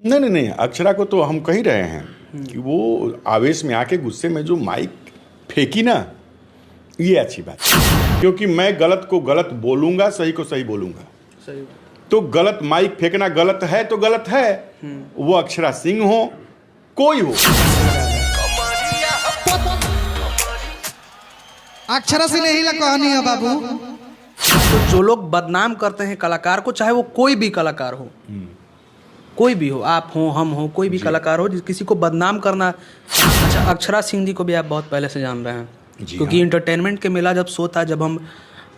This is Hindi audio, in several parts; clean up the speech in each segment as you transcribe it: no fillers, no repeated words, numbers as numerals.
नहीं नहीं नहीं, अक्षरा को तो हम कह ही रहे हैं कि वो आवेश में आके गुस्से में जो माइक फेंकी ना, ये अच्छी बात है। क्योंकि मैं गलत को गलत बोलूंगा, सही को सही बोलूंगा। सही। तो गलत माइक फेंकना गलत है तो गलत है, वो अक्षरा सिंह हो, कोई हो। अक्षरा से नहीं ला कहानी है बाबू। तो जो लोग बदनाम करते हैं कलाकार को, चाहे वो कोई भी कलाकार हो, कोई भी हो, आप हो, हम हो, कोई भी कलाकार हो, किसी को बदनाम करना। अच्छा, अक्षरा सिंह जी को भी आप बहुत पहले से जान रहे हैं, क्योंकि इंटरटेनमेंट के मेला जब शो था, जब हम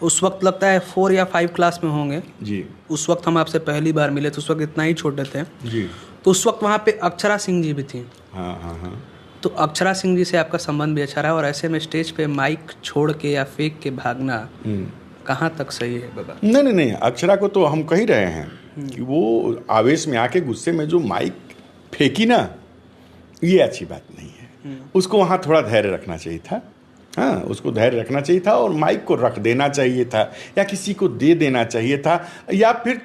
उस वक्त लगता है 4 या 5 क्लास में होंगे जी, उस वक्त हम आपसे पहली बार मिले थे। उस वक्त इतना ही छोटे थे जी। तो उस वक्त वहाँ पे अक्षरा सिंह जी भी थी। हाँ हाँ हाँ। तो अक्षरा सिंह जी से आपका संबंध भी अच्छा रहा, और ऐसे में स्टेज पे माइक छोड़ के या फेंक के भागना कहाँ तक सही है बाबा? नहीं नहीं नहीं, अक्षरा को तो हम कह ही रहे हैं कि वो आवेश में आके गुस्से में जो माइक फेंकी ना, ये अच्छी बात नहीं है। उसको वहाँ थोड़ा धैर्य रखना चाहिए था। हाँ, उसको धैर्य रखना चाहिए था और माइक को रख देना चाहिए था, या किसी को दे देना चाहिए था, या फिर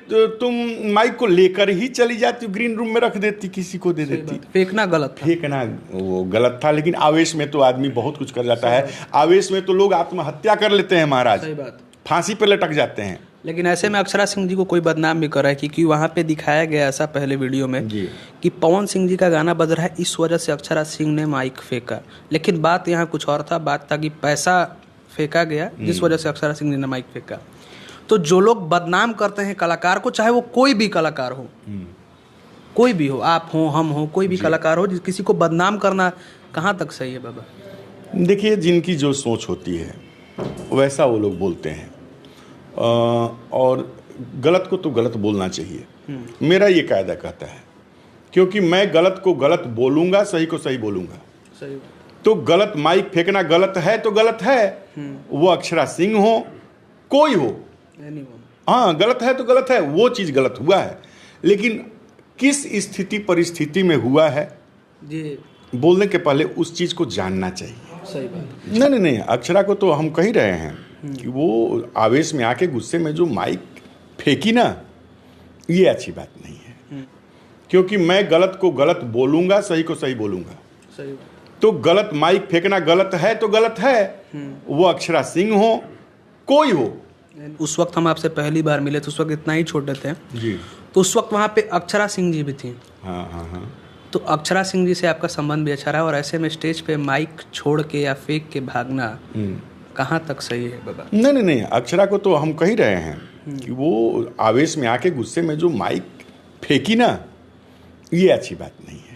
तुम माइक को लेकर ही चली जाती, ग्रीन रूम में रख देती, किसी को दे देती। फेंकना गलत था। फेंकना वो गलत था, लेकिन आवेश में तो आदमी बहुत कुछ कर जाता है। आवेश में तो लोग आत्महत्या कर लेते हैं महाराज, सही बात। फांसी पे लटक जाते हैं। लेकिन ऐसे में अक्षरा सिंह जी को कोई बदनाम भी कर रहा है, क्योंकि वहाँ पे दिखाया गया ऐसा पहले वीडियो में कि पवन सिंह जी का गाना बज रहा है, इस वजह से अक्षरा सिंह ने माइक फेंका। लेकिन बात यहाँ कुछ और था, बात था कि पैसा फेंका गया जिस वजह से अक्षरा सिंह जी ने माइक फेंका। तो जो लोग बदनाम करते हैं कलाकार को, चाहे वो कोई भी कलाकार हो, कोई भी हो, आप हो, हम हो, कोई भी कलाकार हो, किसी को बदनाम करना कहाँ तक सही है बाबा? देखिए, जिनकी जो सोच होती है वैसा वो लोग बोलते हैं, और गलत को तो गलत बोलना चाहिए। मेरा ये कायदा कहता है, क्योंकि मैं गलत को गलत बोलूंगा, सही को सही बोलूंगा। सही। तो गलत माइक फेंकना गलत है तो गलत है, वो अक्षरा सिंह हो, कोई हो। हाँ, गलत है तो गलत है, वो चीज़ गलत हुआ है, लेकिन किस स्थिति परिस्थिति में हुआ है जी, बोलने के पहले उस चीज़ को जानना चाहिए। सही बात। नहीं नहीं नहीं, अक्षरा को तो हम कह ही रहे हैं कि वो आवेश में आके गुस्से में जो माइक फेंकी ना, ये अच्छी बात नहीं है। क्योंकि मैं गलत को गलत बोलूंगा, सही को सही बोलूंगा। सही। तो गलत माइक फेंकना गलत है तो गलत है, वो अक्षरा सिंह हो, कोई हो। उस वक्त हम आपसे पहली बार मिले थे, उस वक्त इतना ही छोटे थे जी। तो उस वक्त वहाँ पे अक्षरा सिंह जी भी थी। हाँ हाँ हाँ। तो अक्षरा सिंह जी से आपका संबंध भी अच्छा रहा, और ऐसे में स्टेज पे माइक छोड़ के या फेंक के भागना कहाँ तक सही है बाबा? नहीं नहीं नहीं, अक्षरा को तो हम कह ही रहे हैं कि वो आवेश में आके गुस्से में जो माइक फेंकी ना, ये अच्छी बात नहीं है।